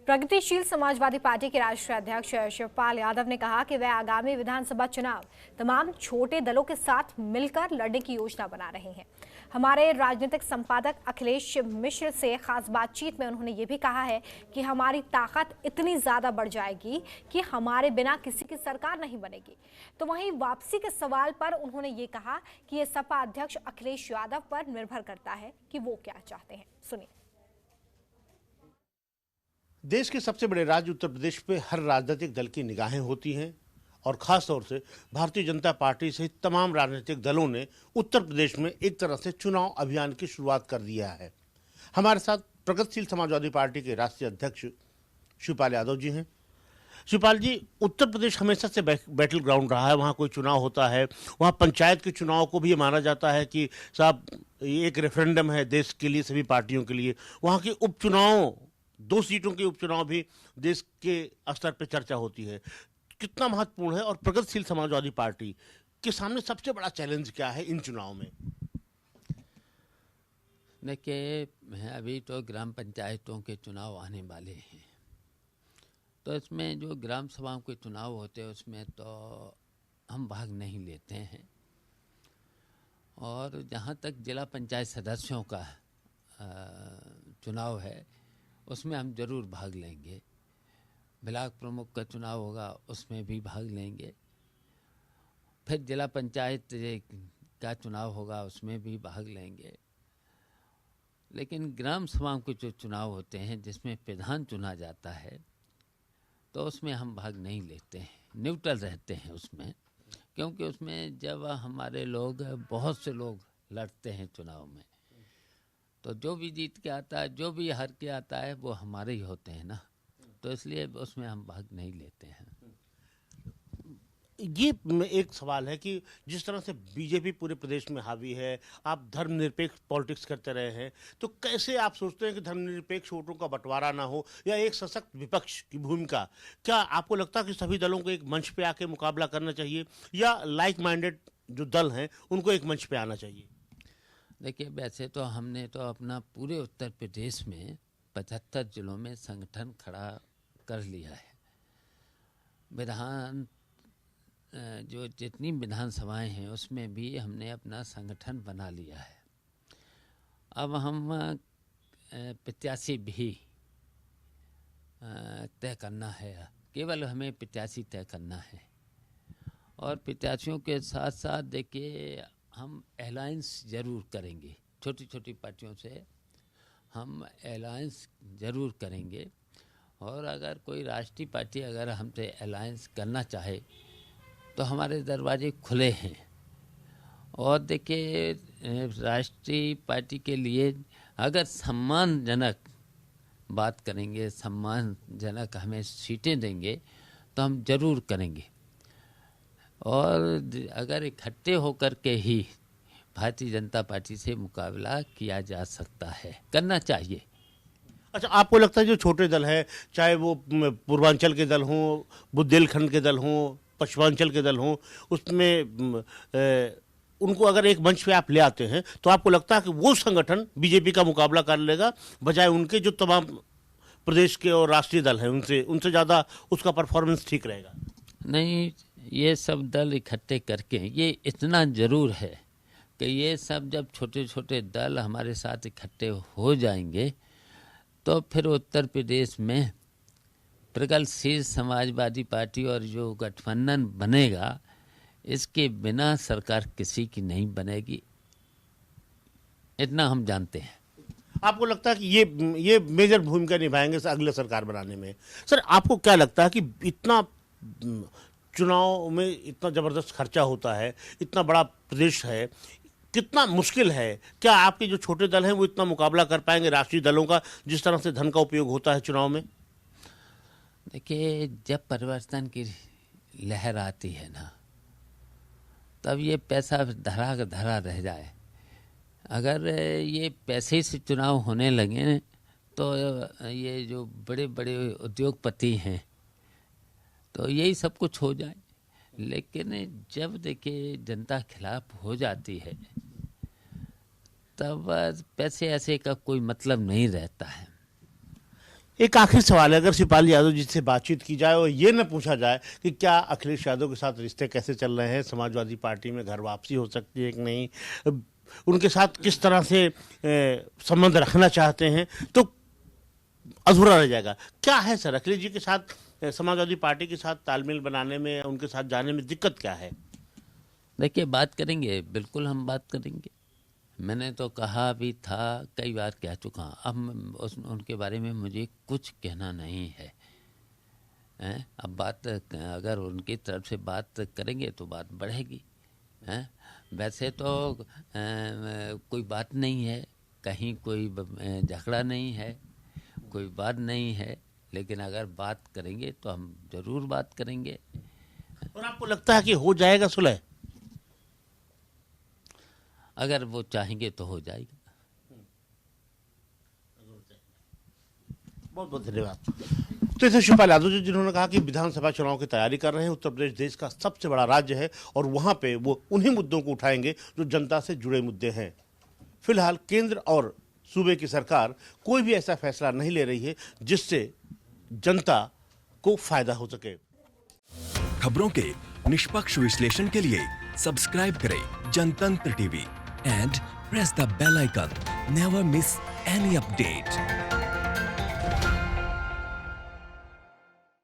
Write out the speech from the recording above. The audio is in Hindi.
प्रगतिशील समाजवादी पार्टी के राष्ट्रीय अध्यक्ष शिवपाल यादव ने कहा कि वे आगामी विधानसभा चुनाव तमाम छोटे दलों के साथ मिलकर लड़ने की योजना बना रहे हैं। हमारे राजनीतिक संपादक अखिलेश मिश्र से खास बातचीत में उन्होंने ये भी कहा है कि हमारी ताकत इतनी ज्यादा बढ़ जाएगी कि हमारे बिना किसी की सरकार नहीं बनेगी। तो वहीं वापसी के सवाल पर उन्होंने ये कहा कि ये सपा अध्यक्ष अखिलेश यादव पर निर्भर करता है कि वो क्या चाहते हैं। सुनिए। देश के सबसे बड़े राज्य उत्तर प्रदेश पे हर राजनीतिक दल की निगाहें होती हैं और खास तौर से भारतीय जनता पार्टी सहित तमाम राजनीतिक दलों ने उत्तर प्रदेश में एक तरह से चुनाव अभियान की शुरुआत कर दिया है। हमारे साथ प्रगतिशील समाजवादी पार्टी के राष्ट्रीय अध्यक्ष शिवपाल यादव जी हैं। शिवपाल जी, उत्तर प्रदेश हमेशा से बैटल ग्राउंड रहा है। वहाँ कोई चुनाव होता है, वहाँ पंचायत के चुनाव को भी ये माना जाता है कि साहब ये एक रेफरेंडम है देश के लिए, सभी पार्टियों के लिए। वहाँ के उपचुनाव, 2 सीटों के उपचुनाव भी देश के स्तर पर चर्चा होती है। कितना महत्वपूर्ण है और प्रगतिशील समाजवादी पार्टी के सामने सबसे बड़ा चैलेंज क्या है इन चुनाव में? देखिए, अभी तो ग्राम पंचायतों के चुनाव आने वाले हैं, तो इसमें जो ग्राम सभाओं के चुनाव होते हैं उसमें तो हम भाग नहीं लेते हैं। और जहाँ तक जिला पंचायत सदस्यों का चुनाव है उसमें हम ज़रूर भाग लेंगे। ब्लॉक प्रमुख का चुनाव होगा उसमें भी भाग लेंगे। फिर जिला पंचायत का चुनाव होगा उसमें भी भाग लेंगे। लेकिन ग्राम सभाओं के जो चुनाव होते हैं जिसमें प्रधान चुना जाता है तो उसमें हम भाग नहीं लेते हैं, न्यूट्रल रहते हैं उसमें। क्योंकि उसमें जब हमारे लोग, बहुत से लोग लड़ते हैं चुनाव में, तो जो भी जीत के आता है, जो भी हार के आता है, वो हमारे ही होते हैं ना, तो इसलिए उसमें हम भाग नहीं लेते हैं। ये एक सवाल है कि जिस तरह से बीजेपी पूरे प्रदेश में हावी है, आप धर्मनिरपेक्ष पॉलिटिक्स करते रहे हैं, तो कैसे आप सोचते हैं कि धर्मनिरपेक्ष वोटों का बंटवारा ना हो या एक सशक्त विपक्ष की भूमिका? क्या आपको लगता है कि सभी दलों को एक मंच पे आके मुकाबला करना चाहिए या लाइक माइंडेड जो दल हैं उनको एक मंच पे आना चाहिए? देखिए, वैसे तो हमने तो अपना पूरे उत्तर प्रदेश में 75 जिलों में संगठन खड़ा कर लिया है। जो जितनी विधानसभाएं हैं उसमें भी हमने अपना संगठन बना लिया है। अब हम प्रत्याशी भी तय करना है, केवल हमें प्रत्याशी तय करना है। और प्रत्याशियों के साथ साथ देखिए, हम अलायंस ज़रूर करेंगे, छोटी छोटी पार्टियों से हम अलायंस ज़रूर करेंगे। और अगर कोई राष्ट्रीय पार्टी अगर हमसे अलायंस करना चाहे तो हमारे दरवाजे खुले हैं। और देखिए, राष्ट्रीय पार्टी के लिए अगर सम्मानजनक बात करेंगे, सम्मानजनक हमें सीटें देंगे तो हम ज़रूर करेंगे। और अगर इकट्ठे होकर के ही भारतीय जनता पार्टी से मुकाबला किया जा सकता है, करना चाहिए। अच्छा, आपको लगता है जो छोटे दल है, चाहे वो पूर्वांचल के दल हों, बुंदेलखंड के दल हों, पश्चिमांचल के दल हों, उसमें उनको अगर एक मंच पे आप ले आते हैं तो आपको लगता है कि वो संगठन बीजेपी का मुकाबला कर लेगा, बजाय उनके जो तमाम प्रदेश के और राष्ट्रीय दल हैं उनसे ज़्यादा उसका परफॉर्मेंस ठीक रहेगा? नहीं, ये सब दल इकट्ठे करके ये इतना ज़रूर है कि ये सब जब छोटे छोटे दल हमारे साथ इकट्ठे हो जाएंगे तो फिर उत्तर प्रदेश में प्रगतिशील समाजवादी पार्टी और जो गठबंधन बनेगा, इसके बिना सरकार किसी की नहीं बनेगी, इतना हम जानते हैं। आपको लगता है कि ये मेजर भूमिका निभाएंगे अगले सरकार बनाने में? सर, आपको क्या लगता है कि इतना चुनाव में इतना ज़बरदस्त खर्चा होता है, इतना बड़ा प्रदेश है, कितना मुश्किल है? क्या आपके जो छोटे दल हैं वो इतना मुकाबला कर पाएंगे राष्ट्रीय दलों का, जिस तरह से धन का उपयोग होता है चुनाव में? देखिए, जब परिवर्तन की लहर आती है ना, तब ये पैसा धरा का धरा रह जाए। अगर ये पैसे से चुनाव होने लगे तो ये जो बड़े बड़े उद्योगपति हैं तो यही सब कुछ हो जाए। लेकिन जब देखिए जनता खिलाफ हो जाती है तब पैसे ऐसे का कोई मतलब नहीं रहता है। एक आखिरी सवाल है, अगर शिवपाल यादव जी से बातचीत की जाए और ये न पूछा जाए कि क्या अखिलेश यादव के साथ रिश्ते कैसे चल रहे हैं, समाजवादी पार्टी में घर वापसी हो सकती है कि नहीं, उनके साथ किस तरह से संबंध रखना चाहते हैं, तो अधूरा रह जाएगा। क्या है सर, अखिलेश जी के साथ समाजवादी पार्टी के साथ तालमेल बनाने में, उनके साथ जाने में दिक्कत क्या है? देखिए, बात करेंगे, बिल्कुल हम बात करेंगे। मैंने तो कहा भी था, कई बार कह चुका। अब उनके बारे में मुझे कुछ कहना नहीं है, हैं? अब बात अगर उनकी तरफ से बात करेंगे तो बात बढ़ेगी, हैं? वैसे तो कोई बात नहीं है, कहीं कोई झगड़ा नहीं है, कोई बात नहीं है, लेकिन अगर बात करेंगे तो हम जरूर बात करेंगे। और आपको लगता है कि हो जाएगा सुलह? अगर वो चाहेंगे तो हो जाएगा। बहुत बहुत धन्यवाद। तो इसे शिवपाल यादव जी, जिन्होंने कहा कि विधानसभा चुनाव की तैयारी कर रहे हैं, उत्तर प्रदेश देश का सबसे बड़ा राज्य है और वहां पे वो उन्हीं मुद्दों को उठाएंगे जो जनता से जुड़े मुद्दे हैं। फिलहाल केंद्र और सूबे की सरकार कोई भी ऐसा फैसला नहीं ले रही है जिससे जनता को फायदा हो सके। खबरों के निष्पक्ष विश्लेषण के लिए सब्सक्राइब करें Janatantra TV and press the bell icon. Never miss any update.